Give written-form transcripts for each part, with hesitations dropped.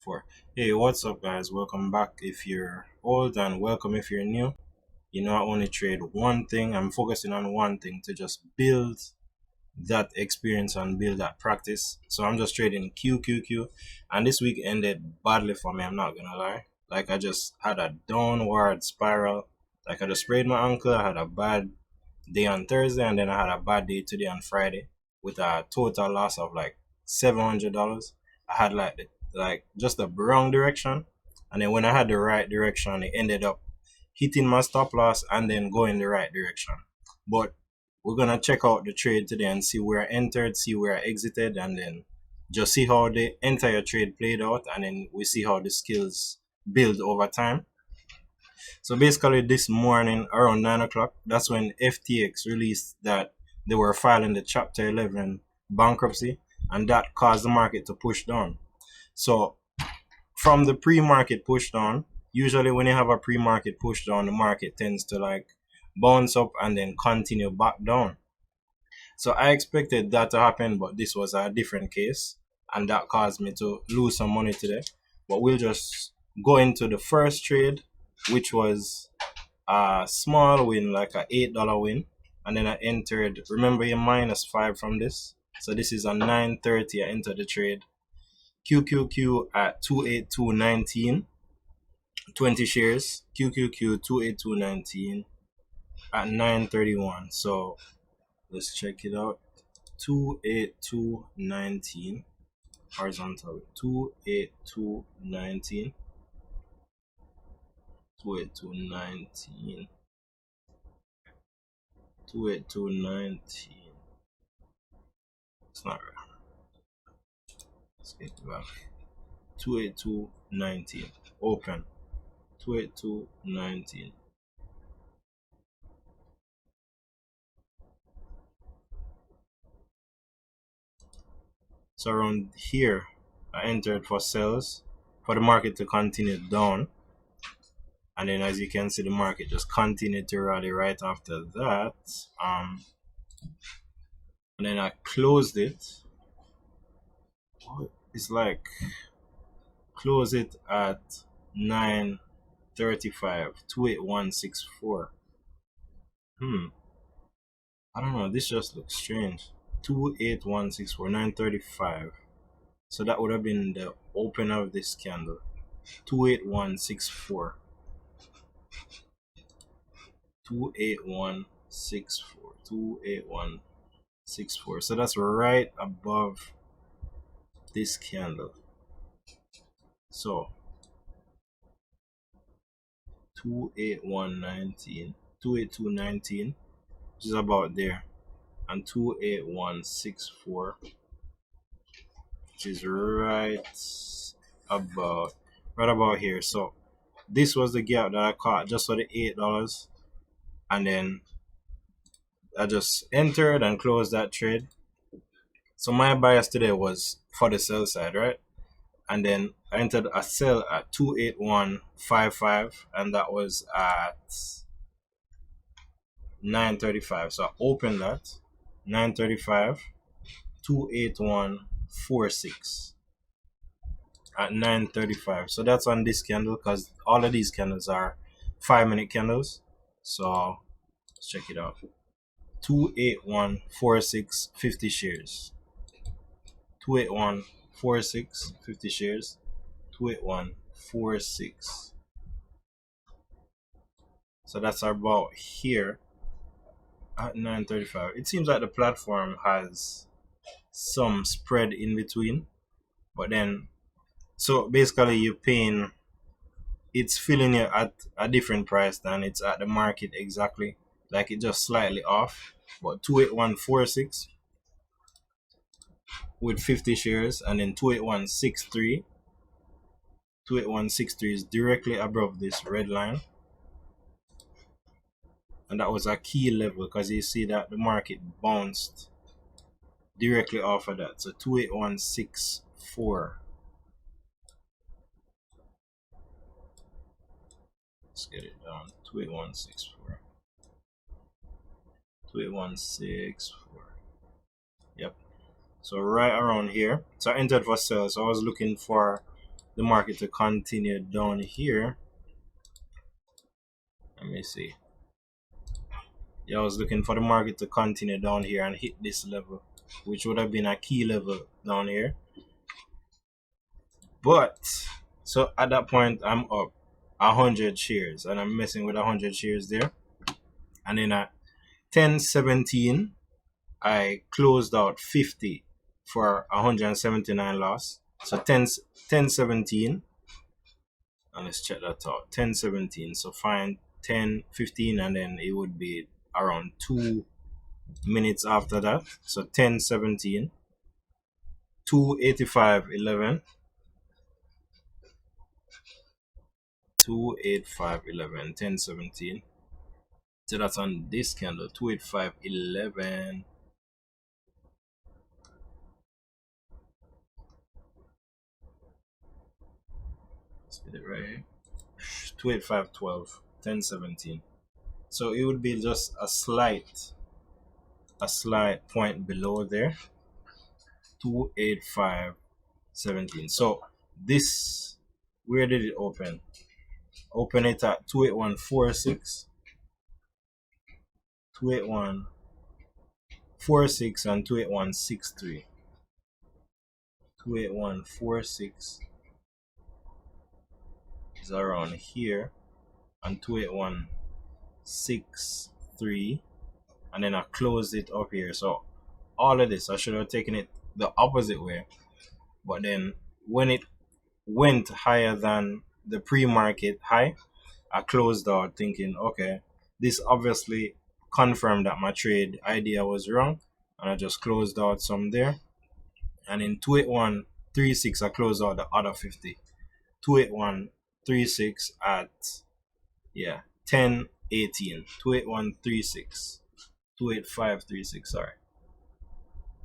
4. Hey, what's up, guys? Welcome back if you're old, and welcome if you're new. I only trade one thing. I'm focusing on one thing to just build that experience and build that practice. So I'm just trading QQQ, and this week ended badly for me. I'm not gonna lie. Like, I just had a downward spiral. Like, I just sprayed my ankle. I had a bad day on Thursday, and then I had a bad day today on Friday with a total loss of like $700. I had like just the wrong direction, and then when I had the right direction, it ended up hitting my stop loss and then going the right direction. But we're gonna check out the trade today and see where I entered, see where I exited, and then just see how the entire trade played out, and then we see how the skills build over time. So basically, this morning around 9 o'clock, that's when FTX released that they were filing the Chapter 11 bankruptcy, and that caused the market to push down. So from the pre-market push down, usually when you have a pre-market push down, the market tends to like bounce up and then continue back down. So I expected that to happen, but this was a different case, and that caused me to lose some money today. But we'll just go into the first trade, which was a small win, like a $8 win, and then I entered. Remember, you're -5 from this, so this is a 9:30. I entered the trade. QQQ at 282.19, 20 shares. QQQ 282.19 at 9:31. So let's check it out. 282.19 horizontal. 282.19. 282.19. 282.19. It's not right. Let's get it back. 282.19. Open. 282.19. So around here, I entered for sales for the market to continue down. And then as you can see, the market just continued to rally right after that. And then I closed it. It's like close it at 9:35, 28164. I don't know, this just looks strange. 28164, 9:35. So that would have been the open of this candle. 28164. 28164. 28164. So that's right above this candle. So 28119, 28219, which is about there, and 28164, which is about here. So this was the gap that I caught just for the $8, and then I just entered and closed that trade. So my bias today was for the sell side, right? And then I entered a sell at 28155, and that was at 9:35. So I opened that 9:35, 28146 at 9:35. So that's on this candle, because all of these candles are 5-minute candles. So let's check it out. 28146, 50 shares. 28146, 50 shares. 28146. So that's about here at 9:35. It seems like the platform has some spread in between, but then, so basically you're paying, it's filling you at a different price than it's at the market exactly, like it just slightly off. But 28146 with 50 shares, and then 28163. 28163 is directly above this red line, and that was a key level, because you see that the market bounced directly off of that. So 28164. Let's get it down. 28164. 28164. Yep. So right around here. So I entered for sales. So I was looking for the market to continue down here. Let me see. Yeah, I was looking for the market to continue down here and hit this level, which would have been a key level down here. But so at that point, I'm up 100 shares, and I'm messing with 100 shares there. And then at 10:17, I closed out 50 for 179 loss. So 10:17, and let's check that out. 10:17. So find 10:15, and then it would be around 2 minutes after that. So 10:17, 285.11, 285.11, 10:17. So that's on this candle, 285.11. Let's get it right. 285.12, 10:17. So it would be just a slight point below there, 285.17. So this, where did it open? Open it at 281.46, 281.46, and 281.63. 281.46 is around here, and 281.63, and then I closed it up here. So all of this, I should have taken it the opposite way, but then when it went higher than the pre-market high, I closed out thinking, okay, this obviously confirmed that my trade idea was wrong, and I just closed out some there. And in 281.36, I closed out the other 50. 281.36 at 10:18. 281.36, 285.36. Sorry,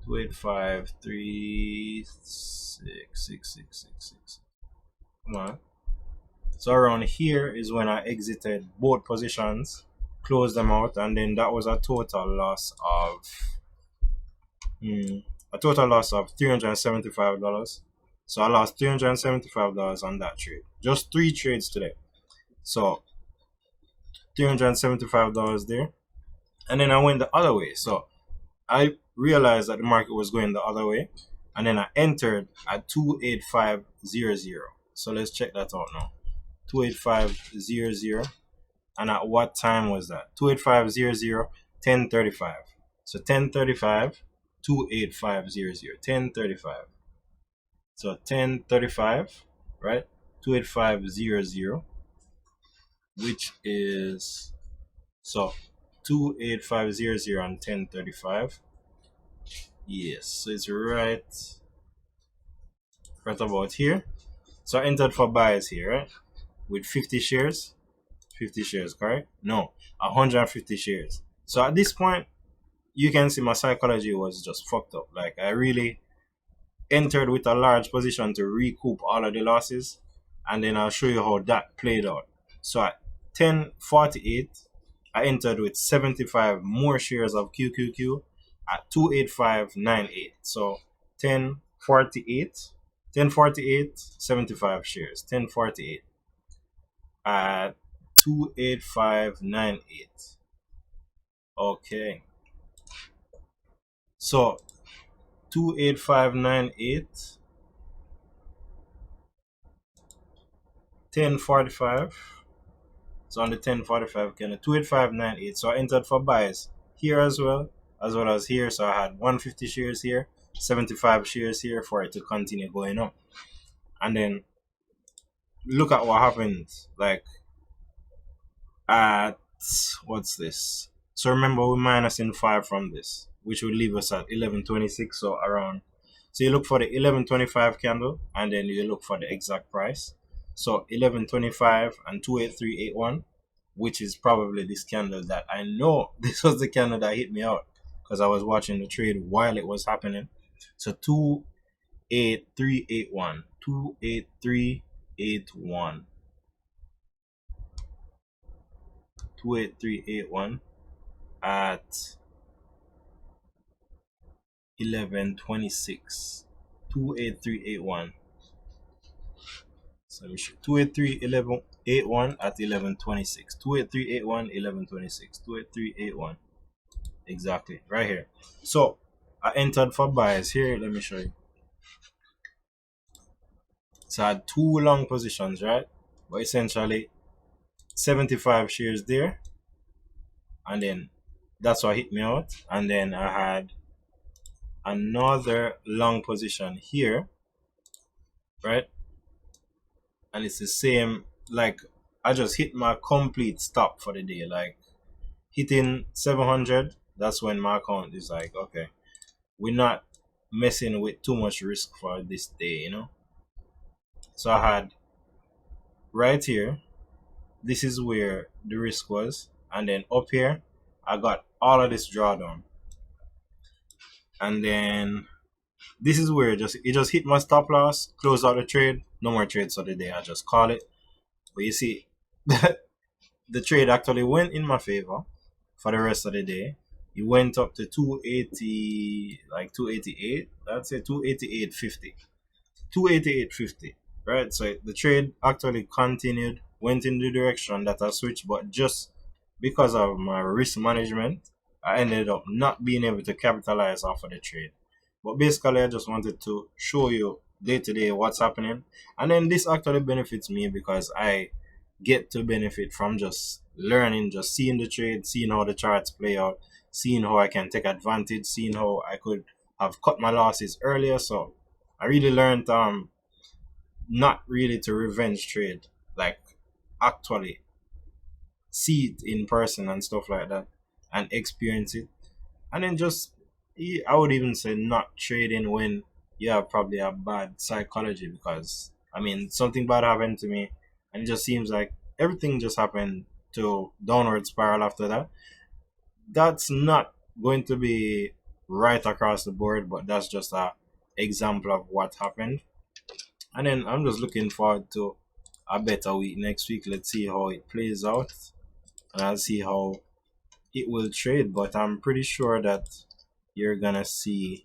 285.36. Come on. So around here is when I exited both positions, closed them out, and then that was a total loss of $375. So I lost $375 on that trade. Just 3 trades today. So $375 there. And then I went the other way. So I realized that the market was going the other way. And then I entered at 285.00. So let's check that out now. 285.00. And at what time was that? 285.00, 10:35. So 10:35, 285.00, 10:35. So 10:35, right? 285.00, which is, so 285.00 and 10:35. Yes, so it's right about here. So I entered for buys here, right? With 50 shares. 50 shares, correct? No, 150 shares. So at this point, you can see my psychology was just fucked up. Like, I really entered with a large position to recoup all of the losses, and then I'll show you how that played out. So at 10:48, I entered with 75 more shares of QQQ at 285.98. So 10:48, 75 shares. 10:48 at 285.98. Okay. So 285.98, 10:45. So on the 10:45 candle, 285.98. So I entered for buys here as well as here. So I had 150 shares here, 75 shares here for it to continue going up. And then look at what happened. Like at, what's this? So remember, we're minusing 5 from this, which would leave us at 11.26. So around. So you look for the 11.25 candle, and then you look for the exact price. So 11.25 and 283.81, which is probably this candle that I know this was the candle that hit me out because I was watching the trade while it was happening. So 283.81, 283.81, 283.81 at 11.26, 283.81. So let me show 283.11.81 at 11:26. 283.81 11:26. 283.81. Exactly. Right here. So I entered for buys here. Let me show you. So I had two long positions, right? But essentially 75 shares there. And then that's what hit me out. And then I had another long position here, right? And it's the same, like I just hit my complete stop for the day. Like hitting 700, that's when my account is like, okay, we're not messing with too much risk for this day, you know. So I had right here, this is where the risk was, and then up here I got all of this drawdown, and then this is where it just hit my stop loss, close out the trade, no more trades for the day. I just call it. But you see, the trade actually went in my favor for the rest of the day. It went up to 280, like 288. I'd say 288.50. 288.50. Right? So the trade actually continued, went in the direction that I switched, but just because of my risk management, I ended up not being able to capitalize off of the trade. But basically, I just wanted to show you day to day what's happening. And then this actually benefits me because I get to benefit from just learning, just seeing the trade, seeing how the charts play out, seeing how I can take advantage, seeing how I could have cut my losses earlier. So I really learned not really to revenge trade, like actually see it in person and stuff like that and experience it. And then just, I would even say not trading when you have probably a bad psychology, because I mean something bad happened to me and it just seems like everything just happened to downward spiral after that. That's not going to be right across the board, but that's just a example of what happened. And then I'm just looking forward to a better week next week. Let's see how it plays out, and I'll see how it will trade. But I'm pretty sure that you're gonna see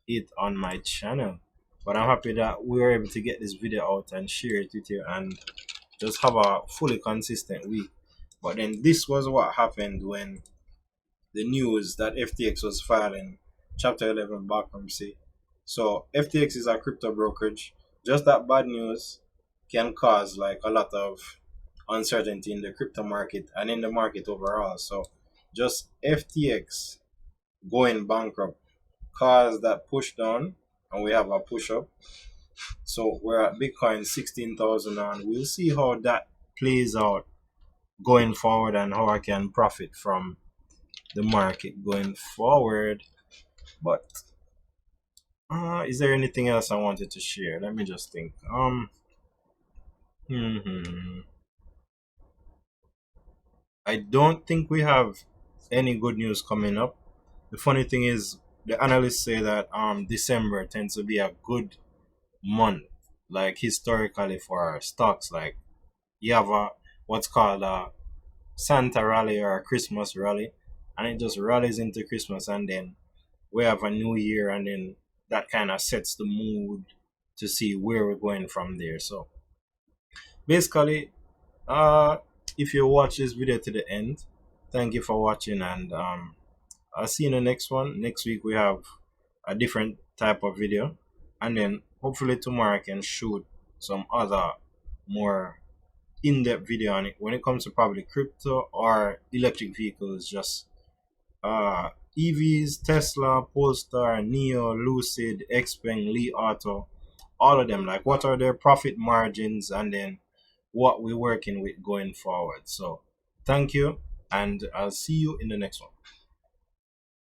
it on my channel. But I'm happy that we were able to get this video out and share it with you and just have a fully consistent week. But then this was what happened when the news that FTX was filing Chapter 11 bankruptcy. So FTX is a crypto brokerage. Just that bad news can cause like a lot of uncertainty in the crypto market and in the market overall. So just FTX going bankrupt caused that push down, and we have a push up. So we're at Bitcoin 16,000, and we'll see how that plays out going forward and how I can profit from the market going forward. But is there anything else I wanted to share? Let me just think. Hmm. I don't think we have any good news coming up. The funny thing is, the analysts say that December tends to be a good month, like historically for stocks. Like you have a what's called a Santa rally or a Christmas rally, and it just rallies into Christmas, and then we have a new year, and then that kind of sets the mood to see where we're going from there. So basically, uh, if you watch this video to the end, thank you for watching, and I'll see you in the next one. Next week we have a different type of video, and then hopefully tomorrow I can shoot some other more in-depth video on it when it comes to probably crypto or electric vehicles, just EVs, Tesla, Polestar, Neo, Lucid, Xpeng, Li Auto, all of them. Like what are their profit margins, and then what we're working with going forward. So thank you, and I'll see you in the next one.